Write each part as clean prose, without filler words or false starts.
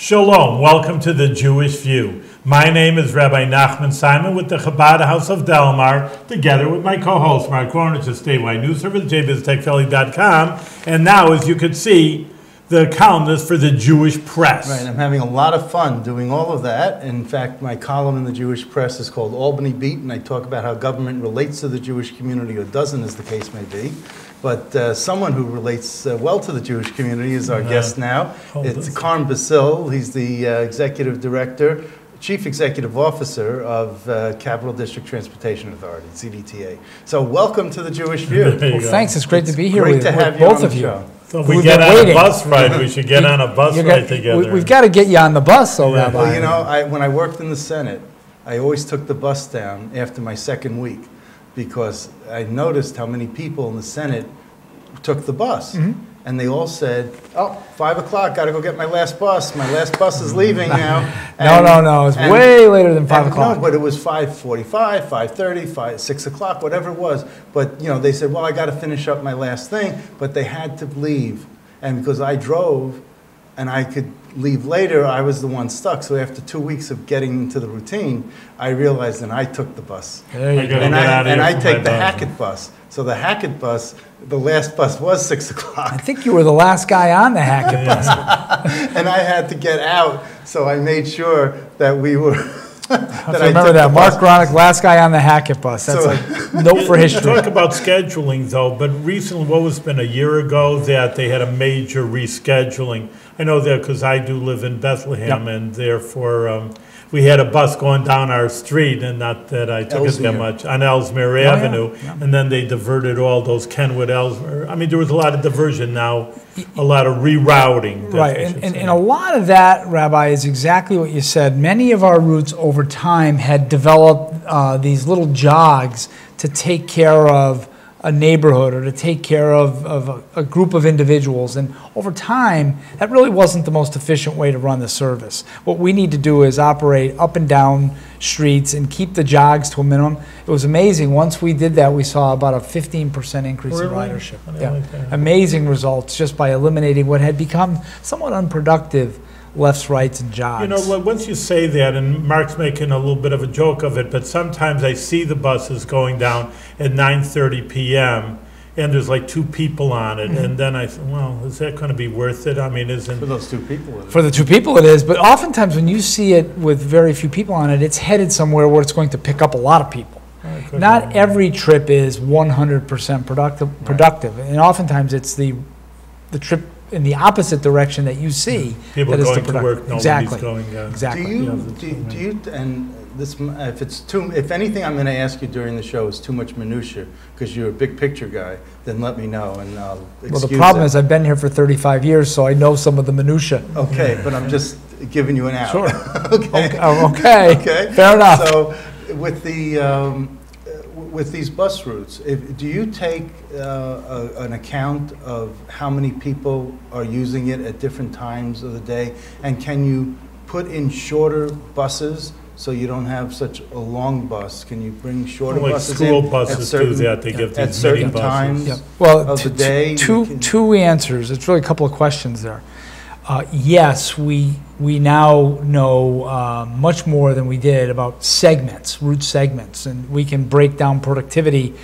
Shalom, welcome to the Jewish View. My name is Rabbi Nachman Simon with the Chabad House of Delmar, together with my co-host, Mark Warner, to statewide news service, jbiztechvalley.com. And now, as you can see, the columnist for the Jewish Press. Right, I'm having a lot of fun doing all of that. In fact, my column in the Jewish Press is called Albany Beat, and I talk about how government relates to the Jewish community, or doesn't, as the case may be. But someone who relates well to the Jewish community is our guest now. It's Carm Basile. He's the Executive Director, Chief Executive Officer of Capital District Transportation Authority, CDTA. So welcome to the Jewish View. Well, thanks. It's great to be here with both of you. So if we get on a bus ride, we should get on a bus ride together. We've got to get you on the bus, though, Rabbi. Well, you know, when I worked in the Senate, I always took the bus down after my second week because I noticed how many people in the Senate took the bus. Mm-hmm. And they all said, oh, 5 o'clock, got to go get my last bus. My last bus is leaving now. No. It's way later than 5 o'clock. No, but it was 5:45, 5:30, 6 o'clock, whatever it was. But, you know, they said, well, I got to finish up my last thing. But they had to leave. And because I drove and I could leave later, I was the one stuck. So after 2 weeks of getting into the routine, I realized, and I took the bus. And I take the Hackett bus. So the Hackett bus, the last bus was 6 o'clock. I think you were the last guy on the Hackett bus. And I had to get out, so I made sure that we were... I remember that. Mark Gronick, last guy on the Hackett bus. That's a note for history. Talk about scheduling, though, but recently, what was been a year ago, that they had a major rescheduling. I know that because I do live in Bethlehem, and therefore we had a bus going down our street, and not that I took it that much, on Ellesmere Avenue, and then they diverted all those Kenwood, Ellesmere. I mean, there was a lot of diversion now, a lot of rerouting. Right, and a lot of that, Rabbi, is exactly what you said. Many of our routes over time had developed these little jogs to take care of a neighborhood or to take care of a group of individuals. And over time, that really wasn't the most efficient way to run the service. What we need to do is operate up and down streets and keep the jogs to a minimum. It was amazing. Once we did that, we saw about a 15% increase in ridership. Amazing results just by eliminating what had become somewhat unproductive lefts, rights, and jogs. You know, once you say that, and Mark's making a little bit of a joke of it, but sometimes I see the buses going down at 9:30 p.m., and there's like 2 people on it, and then I say, well, is that going to be worth it? I mean, isn't... For those 2 people, for the 2 people it is, but oftentimes when you see it with very few people on it, it's headed somewhere where it's going to pick up a lot of people. Not every trip is 100% productive, and oftentimes it's the trip in the opposite direction that you see. People that going to work, nobody's going. Exactly. Do you and this, if anything I'm going to ask you during the show is too much minutia, because you're a big picture guy, then let me know and I'll excuse Well, the problem is I've been here for 35 years, so I know some of the minutia. Okay, but I'm just giving you an out. Sure. Okay. Okay. Fair enough. So with the with these bus routes, do you take an account of how many people are using it at different times of the day? And can you put in shorter buses so you don't have such a long bus? Can you bring shorter buses in? School buses do that. They give at these certain mini times well, of the day? Two answers. It's really a couple of questions there. Yes, we now know much more than we did about segments, route segments, and we can break down productivity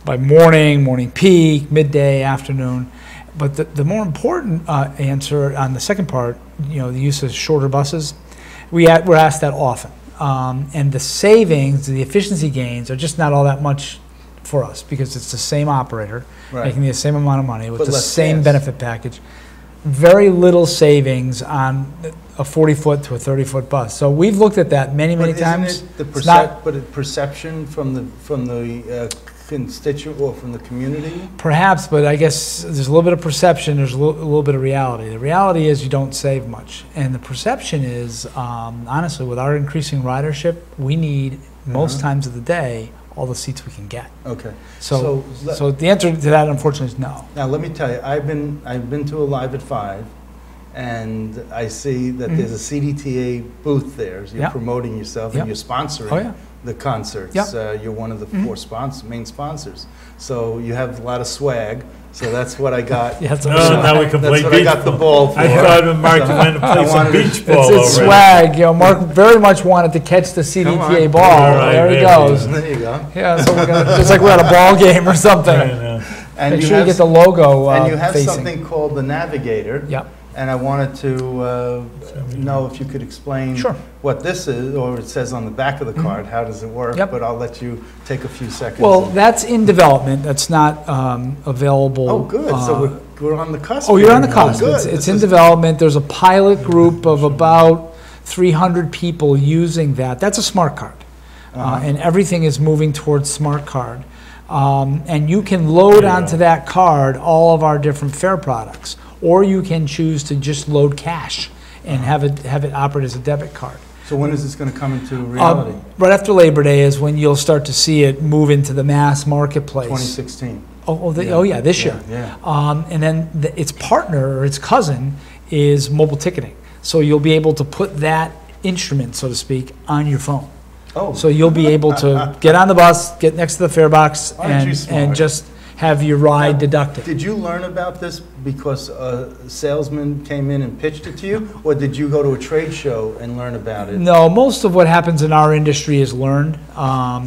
by morning peak, midday, afternoon. But the more important answer on the second part, you know, the use of shorter buses, we're asked that often. And the savings, the efficiency gains are just not all that much for us because it's the same operator making the same amount of money with the same benefit package. Very little savings on a 40-foot to a 30-foot bus. So we've looked at that many times. But perception from the constituent or from the community? Perhaps, but I guess there's a little bit of perception, there's a little bit of reality. The reality is you don't save much. And the perception is, honestly, with our increasing ridership, we need, most times of the day, all the seats we can get. Okay. So the answer to that, unfortunately, is no. Now, let me tell you, I've been to a Live at 5, and I see that there's a CDTA booth there. So you're promoting yourself, and you're sponsoring the concerts. You're one of the 4 main sponsors. So you have a lot of swag. So that's what I got. Yeah, it's No, now we can play That's what I beach got the ball. ball for. I thought Mark wanted to play some wanted to- beach ball It's over. swag, you know, Mark very much wanted to catch the CDTA on. ball. All right, There he there goes. There you go. Yeah, so we're gonna, just like we're at a ball game or something. And Make you sure you have get the logo And you have facing. something called the Navigator. Yep. And I wanted to know if you could explain Sure. what this is, or it says on the back of the card, how does it work? Yep. But I'll let you take a few seconds. Well, and- that's in development. That's not available. Oh, good, so we're on the cusp. Oh, you're on the here. cusp. Good. It's This in is- development. There's a pilot group of about 300 people using that. That's a smart card. And everything is moving towards smart card. And you can load There you onto go. that card all of our different fare products. Or you can choose to just load cash and have it operate as a debit card. So when is this going to come into reality? Right after Labor Day is when you'll start to see it move into the mass marketplace. 2016. Oh yeah, this year. Yeah. And then its partner, or its cousin, is mobile ticketing. So you'll be able to put that instrument, so to speak, on your phone. Oh. So you'll be able to get on the bus, get next to the fare box, Aren't you and smart? just have your ride deducted. Did you learn about this because a salesman came in and pitched it to you, or did you go to a trade show and learn about it No, most of what happens in our industry is learned.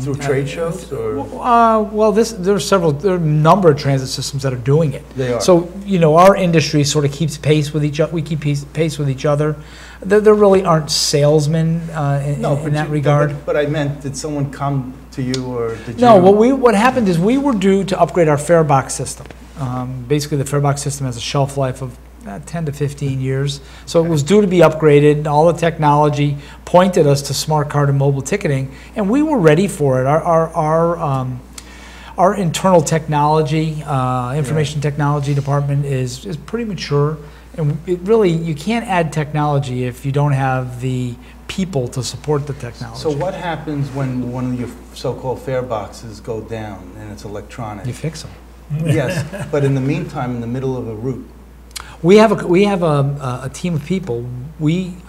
through trade shows? Or Well, there are a number of transit systems that are doing it. They are. So, our industry sort of keeps pace with each other. We keep pace with each other. There really aren't salesmen in that regard. But I meant, did someone come to you, or did No, you? what happened is we were due to upgrade our fare box system. Basically, the fare box system has a shelf life of 10 to 15 years. So it was due to be upgraded. All the technology pointed us to smart card and mobile ticketing, and we were ready for it. Our internal technology, information technology department is pretty mature, and you can't add technology if you don't have the people to support the technology. So what happens when one of your so-called fare boxes go down and it's electronic? You fix them. Yes, but in the meantime, in the middle of a route. We have a team of people.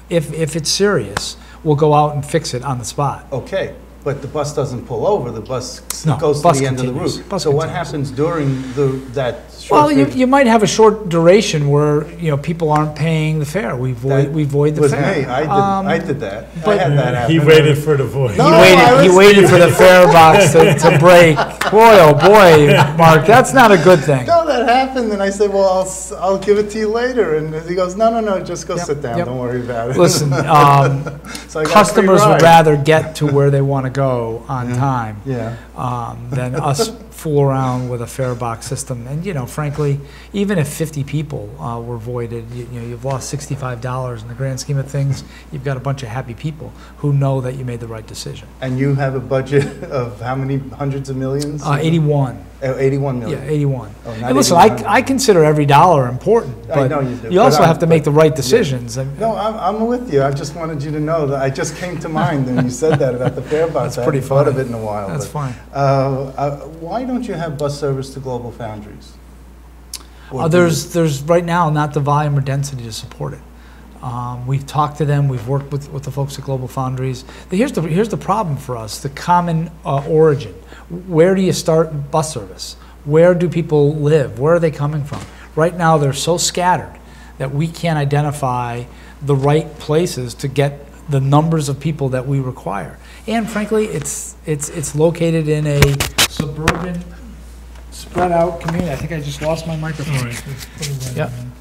If it's serious, we'll go out and fix it on the spot. Okay, but the bus doesn't pull over, the bus No, goes to bus the end of the continues. route. Bus So what continues. happens during that short Well, period? you might have a short duration where people aren't paying the fare. We void the was fare. me, I did that. I but- had that happen. He waited for the voice. No, He waited for the fare box to break. Boy, oh boy, Mark, that's not a good thing. No, that happened, and I said, well, I'll give it to you later. And he goes, no, just go Yep, sit down, yep. don't worry about it. Listen, So I got a free customers would ride. rather get to where they want to go on time Yeah. than us fool around with a fare box system. And frankly, even if 50 people were voided, you've lost $65 in the grand scheme of things. You've got a bunch of happy people who know that you made the right decision. And you have a budget of how many hundreds of millions? 81. 81 million. Yeah, 81. Oh, not And listen, 81. I consider every dollar important, I but know you do, you but also I'm- have to make the right decisions. No, I'm with you. I just wanted you to know that I just came to mind when you said that about the fare box. That's pretty I hadn't thought of funny. it in a while. That's but, fine. Why don't you have bus service to Global Foundries? Or do There's right now not the volume or density to support it. We've talked to them. We've worked with the folks at Global Foundries. Here's the problem for us: the common origin. Where do you start bus service? Where do people live? Where are they coming from? Right now, they're so scattered that we can't identify the right places to get the numbers of people that we require. And frankly, it's located in a suburban, spread out community. I think I just lost my microphone. All right, let's put it right Yep. in.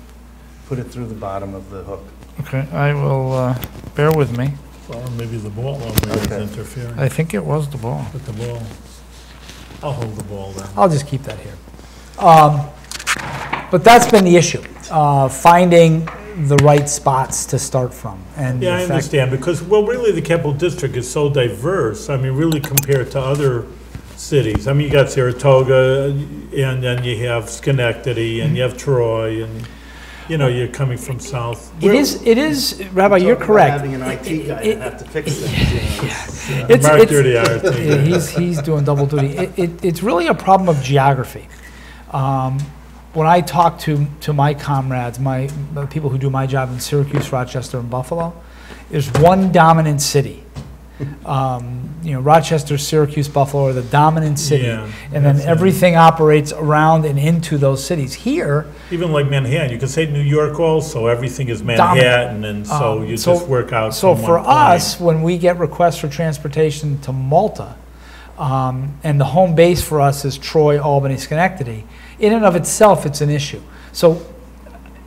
Put it through the bottom of the hook. Okay, I will, bear with me. Well, maybe the ball over there Okay. is interfering. I think it was the ball. Put the ball. I'll hold the ball then. I'll just keep that here. But that's been the issue, finding the right spots to start from. And Yeah, the I fact- understand, because, well, really, the Capital District is so diverse, I mean, really compared to other cities. I mean, you got Saratoga, and then you have Schenectady, and you have Troy, and, you're coming from south. It is, Rabbi, you're Talk about correct. having an IT guy to have to fix things. It's- Mark it's- Dirty Yeah, RT. he's doing double duty. It's really a problem of geography. When I talk to my comrades, the people who do my job in Syracuse, Rochester, and Buffalo, there's one dominant city, You know, Rochester, Syracuse, Buffalo are the dominant city, Yeah, and then that's it. everything operates around and into those cities. Here, Even like Manhattan, you could say New York also, everything is Manhattan, and so you just work out So from for one point. us, when we get requests for transportation to Malta, and the home base for us is Troy, Albany, Schenectady, in and of itself, it's an issue. So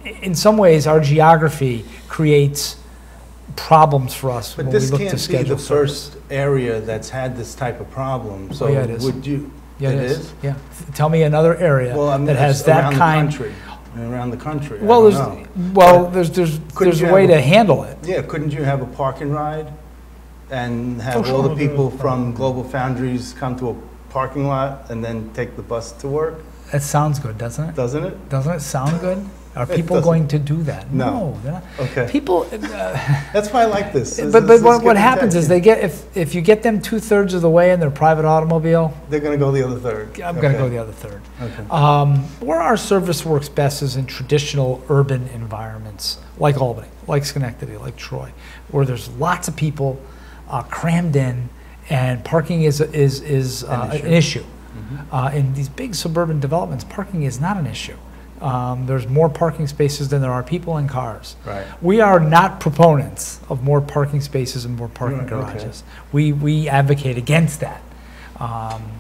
in some ways, our geography creates problems for us But when we this look to can't be schedule the service. first area that's had this type of problem, so Oh, yeah, it is. would you? Yeah, it is. Yeah. Tell me another area Well, I mean, that has it's that around kind. the country, around the country. Well, I there's don't know. there's you a way have to handle it. Yeah, couldn't you have a park and ride and have Oh, all sure. the people from Global Foundries come to a parking lot and then take the bus to work? That sounds good, doesn't it? Doesn't it? Doesn't it sound good? Are It people doesn't. going to do that? No. They're not. Okay. People. That's why I like this. But what happens is they get if you get them 2/3 of the way in their private automobile, they're going to go the other third. I'm going to go the other third. Okay. Where our service works best is in traditional urban environments like Albany, like Schenectady, like Troy, where there's lots of people crammed in, and parking is an issue. In these big suburban developments, parking is not an issue. There's more parking spaces than there are people and cars. Right. We are not proponents of more parking spaces and more parking Right, okay. garages. We advocate against that.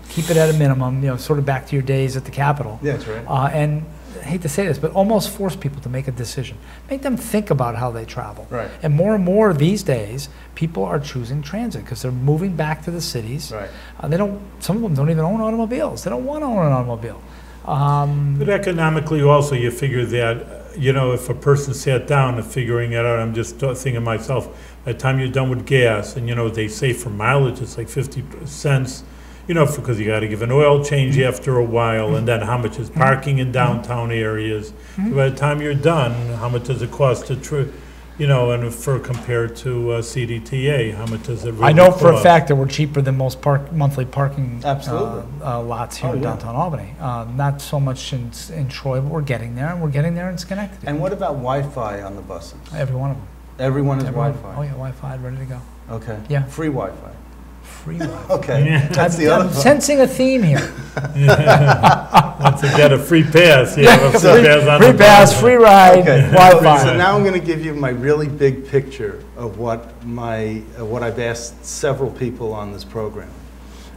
Keep it at a minimum, you know, sort of back to your days at the Capitol. Yeah, that's right. And I hate to say this, but almost force people to make a decision. Make them think about how they travel. Right. And more these days, people are choosing transit because they're moving back to the cities. Right. Some of them don't even own automobiles. They don't want to own an automobile. But economically also, you figure that, you know, if a person sat down and figuring it out, I'm just thinking myself, by the time you're done with gas, and, you know, they say for mileage, it's like 50 cents, you know, because you got to give an oil change after a while, and then how much is parking in downtown areas. So by the time you're done, how much does it cost to, you know, and for compared to CDTA, how much does it really cost? I know for a fact that we're cheaper than most monthly parking Absolutely. lots here Oh, in yeah. downtown Albany. Not so much in Troy, but we're getting there, and we're getting there in Schenectady. And what about Wi-Fi on the buses? Every one of them. Everyone is Everyone. Wi-Fi? Oh yeah, Wi-Fi, ready to go. Okay. Yeah. Free Wi-Fi? Free Wi-Fi. Okay. Yeah. That's the other I'm part. sensing a theme here. Once you get a free pass, you have a free pass on Free the pass, bus. free ride, Okay. Wi-Fi. So now I'm going to give you my really big picture of what I've asked several people on this program.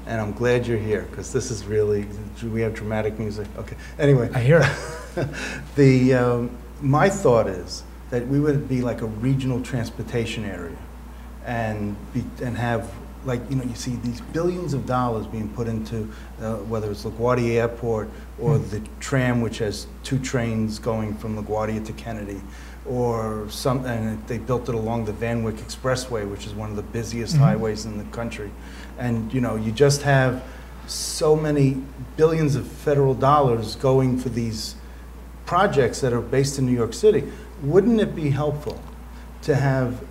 And I'm glad you're here, because this is really, we have dramatic music. Okay. Anyway. I hear it. My thought is that we would be like a regional transportation area and have, like, you know, you see these billions of dollars being put into whether it's LaGuardia Airport or the tram, which has 2 trains going from LaGuardia to Kennedy, or and they built it along the Van Wyck Expressway, which is one of the busiest highways in the country. And, you know, you just have so many billions of federal dollars going for these projects that are based in New York City. Wouldn't it be helpful to have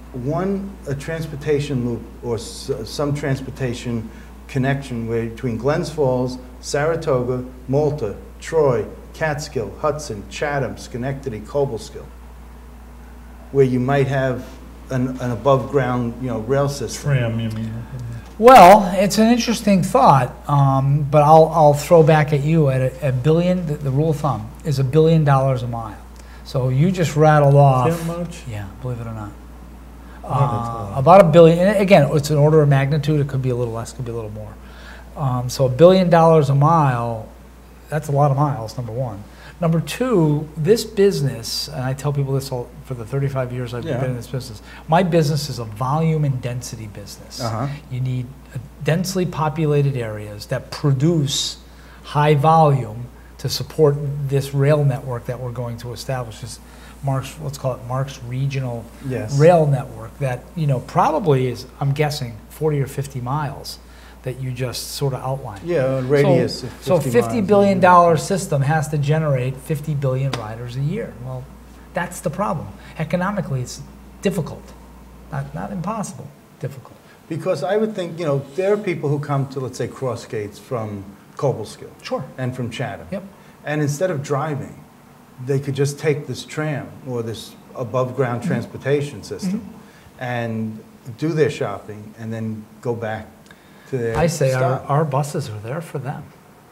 a transportation loop or some transportation connection between Glens Falls, Saratoga, Malta, Troy, Catskill, Hudson, Chatham, Schenectady, Cobleskill, where you might have an above-ground, you know, rail system? Tram, you mean? Well, it's an interesting thought, but I'll throw back at you at a billion. The rule of thumb is $1 billion a mile. So you just rattled off. That much? Yeah, believe it or not. Oh, About $1 billion. And again, it's an order of magnitude. It could be a little less, could be a little more. So $1 billion a mile, that's a lot of miles, number one. Number two, this business, and I tell people this all for the 35 years I've been in this business, my business is a volume and density business. You need densely populated areas that produce high volume to support this rail network that we're going to establish. This let's call it Mark's Regional Rail Network that, you know, probably is, I'm guessing, 40 or 50 miles that you just sort of outlined. Yeah, a radius of 50 So $50 miles. billion system has to generate 50 billion riders a year. Well, that's the problem. Economically, it's difficult. Not impossible, difficult. Because I would think, you know, there are people who come to, let's say, Cross Gates from Cobleskill. Sure. And from Chatham. Yep. And instead of driving, they could just take this tram or this above-ground transportation system and do their shopping and then go back to their I say stop. our buses are there for them.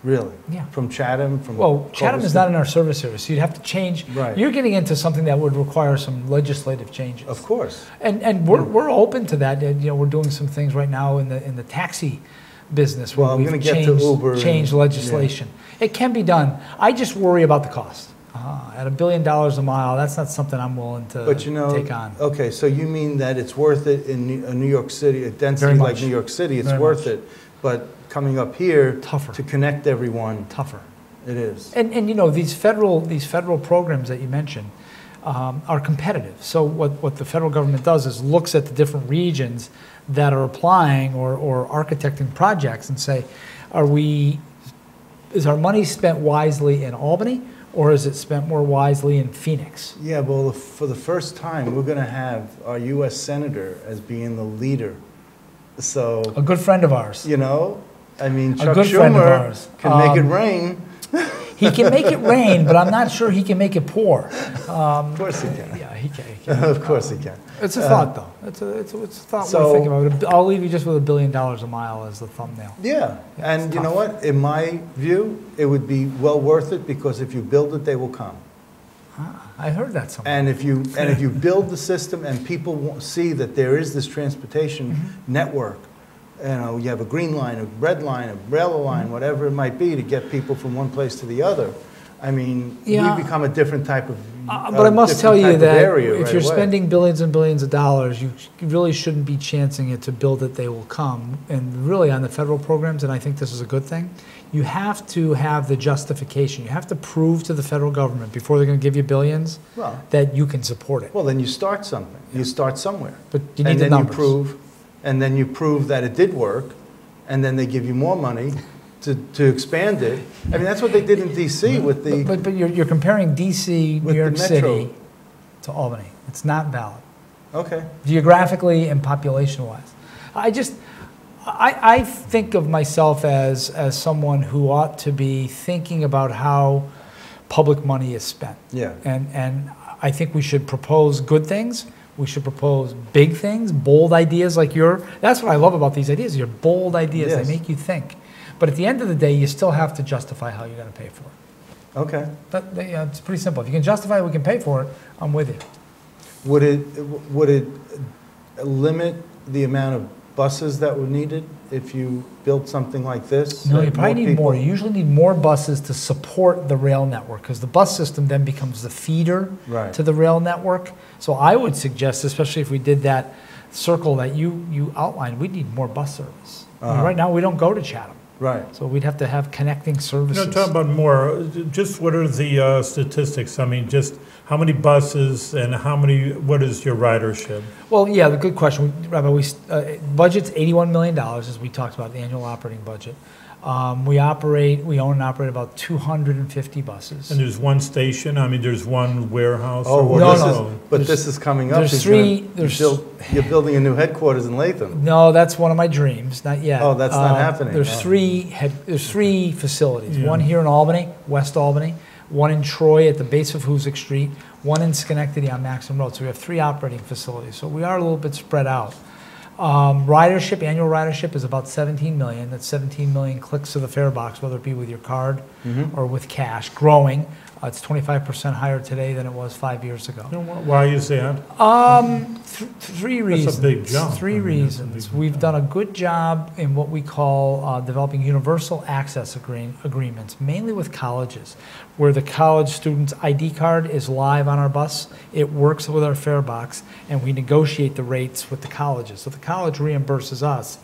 Really? Yeah. From Chatham, from Well, Chatham is Cobleskill? not in our service area, so you'd have to change. Right. You're getting into something that would require some legislative changes. Of course. And we're open to that. You know, we're doing some things right now in the taxi business where Well, I'm we've gonna get to Uber and- changed legislation. It can be done. I just worry about the cost. At $1 billion a mile, that's not something I'm willing to But you know, take on. okay, so you mean that it's worth it in New York City, a density Very like much. New York City, it's Very worth much. it. But coming up here Tougher. to connect everyone, Tougher. it is. And you know, these federal programs that you mentioned are competitive. So what the federal government does is looks at the different regions that are applying or architecting projects and say, is our money spent wisely in Albany, or is it spent more wisely in Phoenix? Yeah, well, for the first time, we're going to have our U.S. Senator as being the leader. So, A good friend of ours. you know, I mean, A Chuck good friend of Schumer ours. can make it rain. He can make it rain, but I'm not sure he can make it pour. Of course he can. Yeah, he can. Of course he can. It's a thought, though. It's a thought So- we're thinking about. I'll leave you just with $1 billion a mile as the thumbnail. Yeah, Yeah, and it's you know tough. what? In my view, it would be well worth it because if you build it, they will come. I heard that somewhere. And if you build the system and people see that there is this transportation Mm-hmm. network, you know, you have a green line, a red line, a rail Mm-hmm. line, whatever it might be to get people from one place to the other. I mean, Yeah. we become a different type of But I must different tell you type of that area if right you're away. spending billions and billions of dollars, you really shouldn't be chancing it to build it, they will come. And really on the federal programs, and I think this is a good thing, you have to have the justification. You have to prove to the federal government before they're going to give you billions Well, that you can support it. well, then you start something. You start somewhere. But you need And the then numbers. and then you prove that it did work, and then they give you more money to expand it. I mean, that's what they did in D.C. with the, But you're comparing D.C., New With the York metro. City to Albany. It's not valid. okay. Geographically and population-wise. I think of myself as someone who ought to be thinking about how public money is spent. Yeah. And I think we should propose good things. We should propose big things, bold ideas like that's what I love about these ideas. Your bold ideas, Yes. they make you think. But at the end of the day, you still have to justify how you're going to pay for it. Okay. It's pretty simple. If you can justify we can pay for it, I'm with you. Would it limit the amount of buses that were needed if you built something like this? No, That you probably need people- more. You usually need more buses to support the rail network because the bus system then becomes the feeder Right. to the rail network. So I would suggest, especially if we did that circle that you outlined, we'd need more bus service. I mean, Uh-huh. right now, we don't go to Chatham. Right. So we'd have to have connecting You services. know, talk about more, just what are the statistics? I mean, just how many buses and what is your ridership? Well, yeah, the good question. Rabbi, budget's $81 million, as we talked about, the annual operating budget. We own and operate about 250 buses. And there's one station, I mean, there's one warehouse? Oh, or well, No, what? this no. is, but There's- this is coming up. there's He's three- gonna- there's- You're building a new headquarters in Latham. No, that's one of my dreams, not yet. Oh, that's not happening. There's Oh. there's three facilities. Yeah. One here in Albany, West Albany, one in Troy at the base of Hoosick Street, one in Schenectady on Maxim Road. So we have three operating facilities. So we are a little bit spread out. Ridership, annual ridership is about 17 million. That's 17 million clicks to the fare box, whether it be with your card Mm-hmm. or with cash, growing. It's 25% higher today than it was 5 years ago. You know, why is that? Three reasons. That's a big jump. Three I mean, that's a reasons. big We've jump. done a good job in what we call developing universal access agreements, mainly with colleges, where the college student's ID card is live on our bus. It works with our fare box, and we negotiate the rates with the colleges. So the college reimburses us.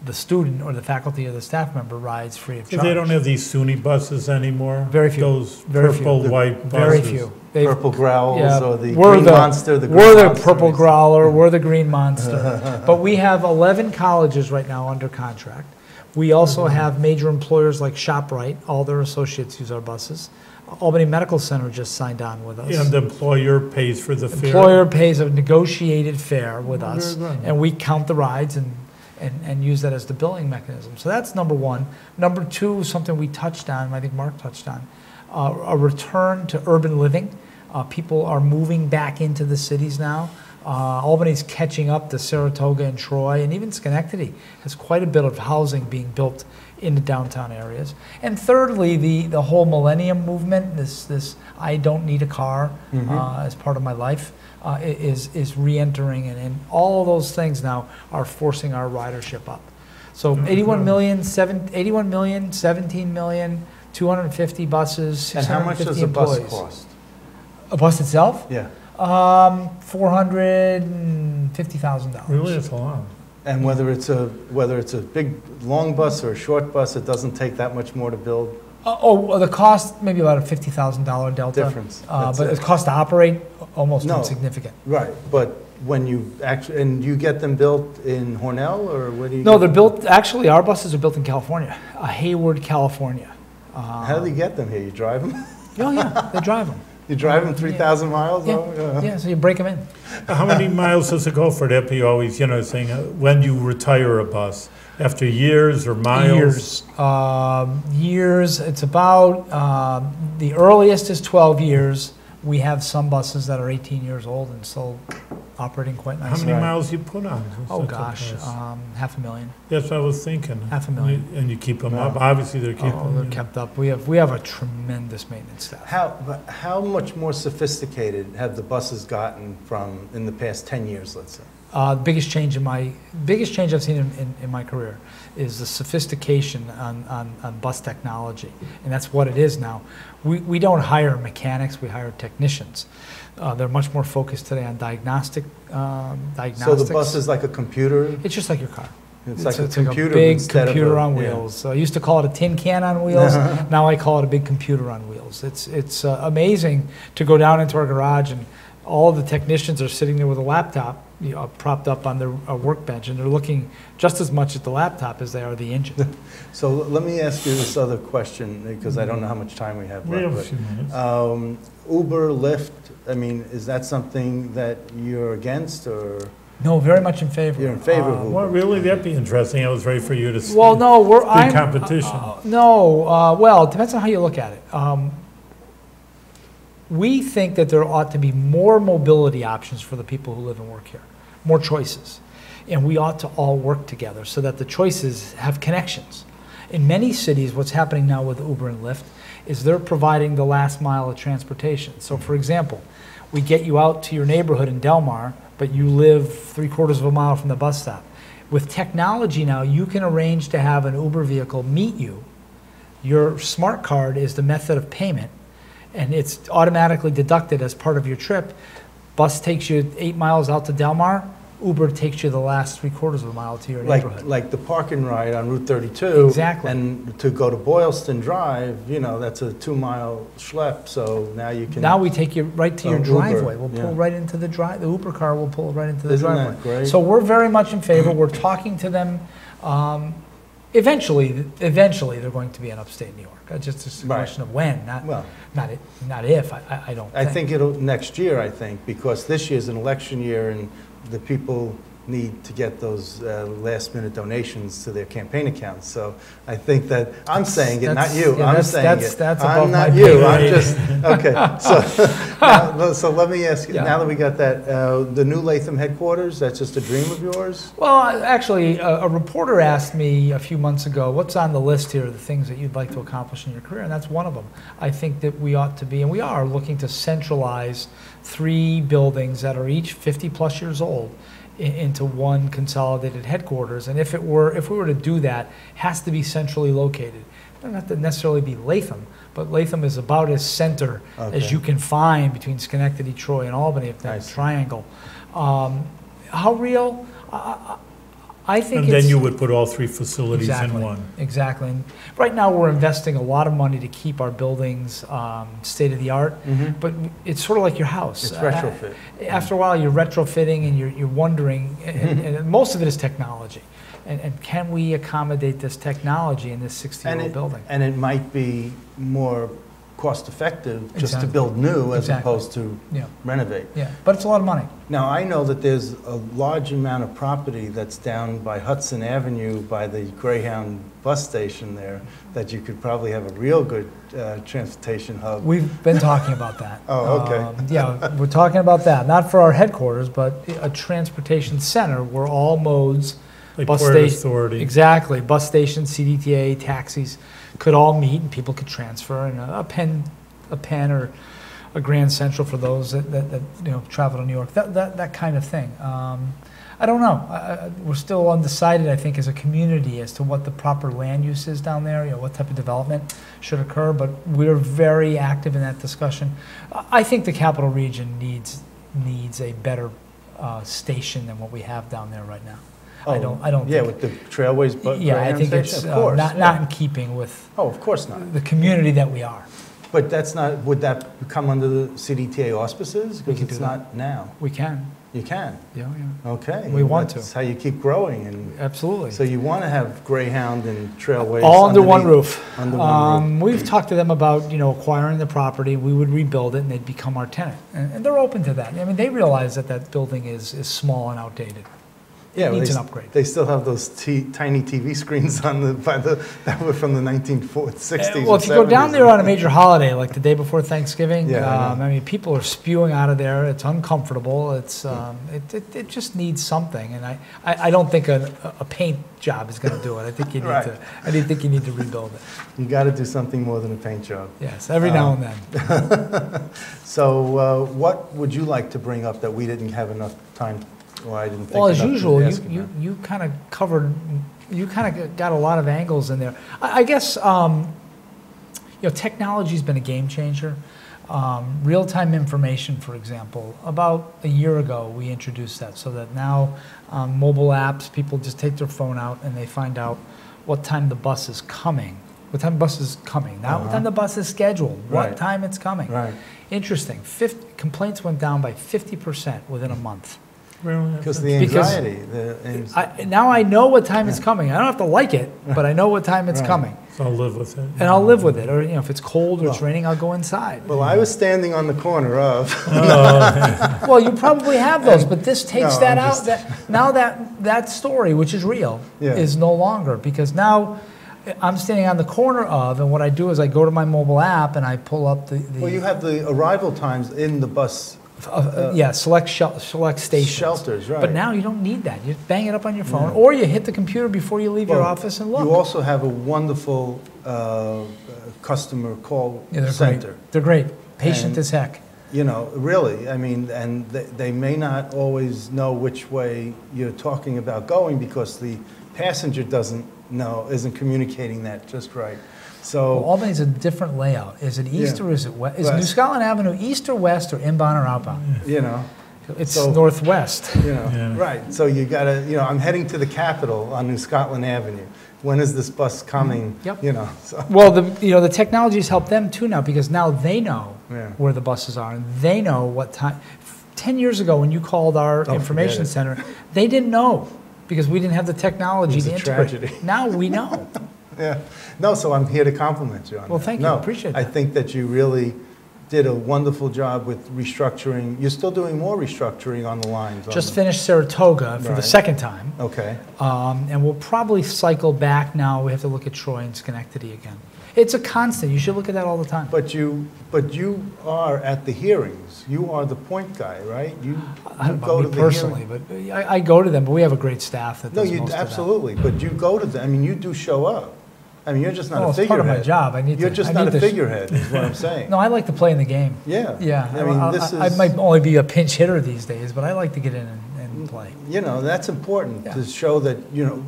The student or the faculty or the staff member rides free of charge. They don't have these SUNY buses anymore? Very few. Those Very few. purple, white buses? Very few. They've- Purple growls Yeah, or the we're green monster. The green we're the monster purple is- growler, we're the green monster. But we have 11 colleges right now under contract. We also have major employers like ShopRite, all their associates use our buses. Albany Medical Center just signed on with us. And the employer pays for the fare? Employer pays a negotiated fare with us, Very good. and we count the rides and use that as the billing mechanism. So that's number one. Number two, something we touched on, I think Mark touched on, a return to urban living. People are moving back into the cities now. Albany's catching up to Saratoga and Troy, and even Schenectady has quite a bit of housing being built in the downtown areas. And thirdly, the whole millennium movement, this I don't need a car as part of my life, is re-entering, and all of those things now are forcing our ridership up. So 81 million, 17 million, 250 buses, And how much 650 does a bus employees. cost? A bus itself? Yeah. $450,000. Really, it's a lot. And whether it's a big, long bus or a short bus, it doesn't take that much more to build? The cost, maybe about a $50,000 delta. Difference. But That's the cost to operate, almost No. insignificant. Right, but when you actually, and you get them built in Hornell, or where do you? No, get they're them? built, actually, our buses are built in California, Hayward, California. How do you get them here? You drive them? Oh, yeah, they drive them. You drive them 3,000 miles? Yeah, Oh, yeah, so you break them in. How many miles does it go for? That'd be always, saying when you retire a bus, after years or miles? Years. Years, it's about, the earliest is 12 years. We have some buses that are 18 years old and still operating quite How nicely. many miles you put on? Oh, such a gosh, bus? 500,000. That's what I was thinking. 500,000. And you keep them Wow. up? Obviously, they're keeping Oh, they're kept up. We have a tremendous maintenance staff. How much more sophisticated have the buses gotten from in the past 10 years, let's say? The biggest change I've seen in my career is the sophistication on bus technology, and that's what it is now. We don't hire mechanics; we hire technicians. They're much more focused today on diagnostics. So the bus is like a computer? It's just like your car. It's like a Like computer a big instead of computer a- on yeah. wheels. So I used to call it a tin can on wheels. Now I call it a big computer on wheels. It's amazing to go down into our garage and all the technicians are sitting there with a laptop, propped up on their workbench, and they're looking just as much at the laptop as they are the engine. So let me ask you this other question, because I don't know how much time we have We left. have a few minutes. Uber, Lyft, I mean, is that something that you're against, or No, very much in favor. you're in favor of Uber? Well, really, that'd be interesting. I was ready for you to speak. Well, no, Big competition. Well, it depends on how you look at it. We think that there ought to be more mobility options for the people who live and work here, more choices. And we ought to all work together so that the choices have connections. In many cities, what's happening now with Uber and Lyft is they're providing the last mile of transportation. So for example, we get you out to your neighborhood in Del Mar, but you live 3/4 of a mile from the bus stop. With technology now, you can arrange to have an Uber vehicle meet you. Your smart card is the method of payment, and it's automatically deducted as part of your trip. Bus takes you 8 miles out to Del Mar, Uber takes you the last 3/4 of a mile to your neighborhood. Like the park and ride on Route 32. Exactly. And to go to Boylston Drive, that's a 2-mile schlep, so now you can. Now we take you right to your Uber, driveway. We'll pull yeah. right into the drive. The Uber car will pull right into the Isn't that driveway. great? So we're very much in favor. We're talking to them. Eventually they're going to be in upstate New York. It's just a Right. question of when, Well, not if. I don't. I think it'll, next year, I think, because this year's an election year and the people need to get those last-minute donations to their campaign accounts. So I think that, I'm saying it, not you, I'm saying it. That's I'm above not my you, pay I'm grade. just, okay. So let me ask you, Yeah. now that we got that, the new Latham headquarters, that's just a dream of yours? Well, actually, a reporter asked me a few months ago, what's on the list here, the things that you'd like to accomplish in your career, and that's one of them. I think that we ought to be, and we are, looking to centralize 3 buildings that are each 50-plus years old into one consolidated headquarters. And if we were to do that, it has to be centrally located. It doesn't have to necessarily be Latham, but Latham is about as center as Okay. you can find between Schenectady, Troy, and Albany, if I that see. triangle. How real? I think And it's... then you would put all 3 facilities in one. Exactly. And right now, we're investing a lot of money to keep our buildings state-of-the-art, but it's sort of like your house. It's retrofit. After a while, you're retrofitting and you're wondering, and most of it is technology. And can we accommodate this technology in this 60-year-old building? And it might be more cost effective just to Exactly. build new as Exactly. opposed to Yeah, renovate. yeah, but it's a lot of money. Now, I know that there's a large amount of property that's down by Hudson Avenue by the Greyhound bus station there that you could probably have a real good transportation hub. We've been talking about that. Oh, okay. Yeah, we're talking about that, not for our headquarters, but a transportation center where all modes, Like bus Port station, Authority. exactly, bus stations, CDTA, taxis, could all meet and people could transfer, and a Penn or a Grand Central for those that travel to New York, that kind of thing. I don't know. We're still undecided, I think, as a community as to what the proper land use is down there, what type of development should occur, but we're very active in that discussion. I think the capital region needs a better station than what we have down there right now. I don't Yeah, think, with the Trailways, but yeah, I think it's of course. not in keeping with Oh, of course not. the community that we are. But that's not, would that come under the CDTA auspices? We Because can it's do that. not now. We can, You can. yeah. Okay. We want That's how you keep growing. And Absolutely. so you want to have Greyhound and Trailways All under one underneath- roof. Under one roof. We've talked to them about, acquiring the property, we would rebuild it and they'd become our tenant. And they're open to that. I mean, they realize that building is small and outdated. Yeah, needs they, an upgrade. They still have those tiny TV screens on that were from the 1960s. Well, if you go down there on a major holiday, like the day before Thanksgiving, Yeah, I know. I mean, people are spewing out of there. It's uncomfortable. It's it just needs something, and I don't think a paint job is going to do it. I think you need Right. think you need to rebuild it. You got to do something more than a paint job. Yes, every now and then. So, what would you like to bring up that we didn't have enough time? Or I didn't think Well, as enough to usual, ask about? you kind of covered, you kind of got a lot of angles in there. I guess, technology's been a game changer. Real-time information, for example, about a year ago, we introduced that so that now mobile apps, people just take their phone out and they find out what time the bus is coming. What time the bus is coming, not what time the bus is scheduled, Right. what time it's coming. Right. Interesting. Complaints went down by 50% within a month. Really? Because the Because- anxiety. Now I know what time it's coming. I don't have to like it, but I know what time it's Right. coming. So I'll live with it. And I'll live with it. Or, if it's cold or it's Well- raining, I'll go inside. Well, I was standing on the corner of. Well, you probably have those, but this takes No, that I'm out. just- Now that story, which is real, Yeah. is no longer, because now I'm standing on the corner of, and what I do is I go to my mobile app and I pull up the Well, you have the arrival times in the bus select stations. shelters, right? But now you don't need that. You just bang it up on your phone, or you hit the computer before you leave your Well, office and look. You also have a wonderful customer call Yeah, they're center. great. They're great. Patient And- as heck. Really, I mean, and they may not always know which way you're talking about going because the passenger isn't communicating that just right. So, Well, Albany's a different layout. Is it east Yeah. or is it west? Is West. New Scotland Avenue east or west or inbound or outbound? It's So- northwest. Yeah. right. So you got to, I'm heading to the Capitol on New Scotland Avenue. When is this bus coming? Yep. So, Well, the technology's helped them too now because now they know Yeah. where the buses are and they know what time. 10 years ago when you called our Don't information forget it. center, they didn't know because we didn't have the technology It was to a integrate. tragedy. Now we know. yeah. No, so I'm here to compliment you on Well, that. thank you. No, Appreciate I that. think that you really did a wonderful job with restructuring. You're still doing more restructuring on the lines. Just finished Saratoga for the Right. second time. Okay. And we'll probably cycle back now. We have to look at Troy and Schenectady again. It's a constant. You should look at that all the time. But you are at the hearings. You are the point guy, right? You I don't go know to me the personally, hearing. but I go to them. But we have a great staff that No, does you most absolutely. But you go to them. I mean, you do show up. I mean, you're just not Well, a it's figurehead. part of my job. I need You're to- just I not need a to- figurehead, is what I'm saying. of that. No, I like to play in the game. Yeah. Yeah, I mean, this I is. might only be a pinch hitter these days, but I like to get in and play. That's important Yeah. to show that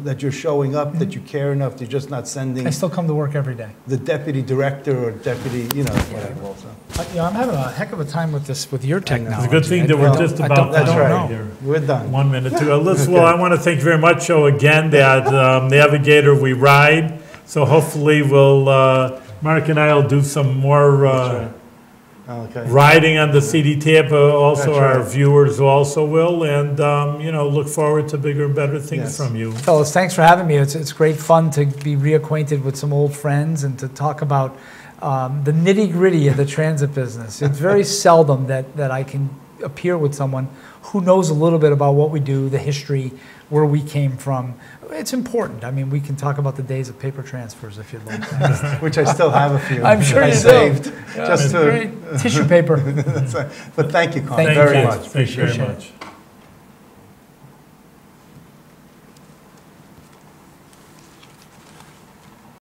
that you're showing up, that you care enough. You're just not sending I still come to work every day. the deputy director or deputy, whatever. So. I'm having a heck of a time with your technology. It's a good thing that I we're don't- just I about don't- I That's don't right. know. here. We're done. 1 minute to go. Listen, well, I want to thank you very much, Joe, again, that Navigator we ride. So hopefully Mark and I will do some more Okay. riding on the CDT, but also That's our right. viewers also will, and, look forward to bigger and better things Yes. from you. Fellas, thanks for having me. It's great fun to be reacquainted with some old friends and to talk about the nitty-gritty of the transit business. It's very seldom that I can appear with someone who knows a little bit about what we do, the history, where we came from. It's important. I mean, we can talk about the days of paper transfers if you'd like. Which I still have a few. I'm sure I you saved do. just to. Great. Tissue paper. But thank you, Colin, Thank very you. much. Thank you very Appreciate it. much.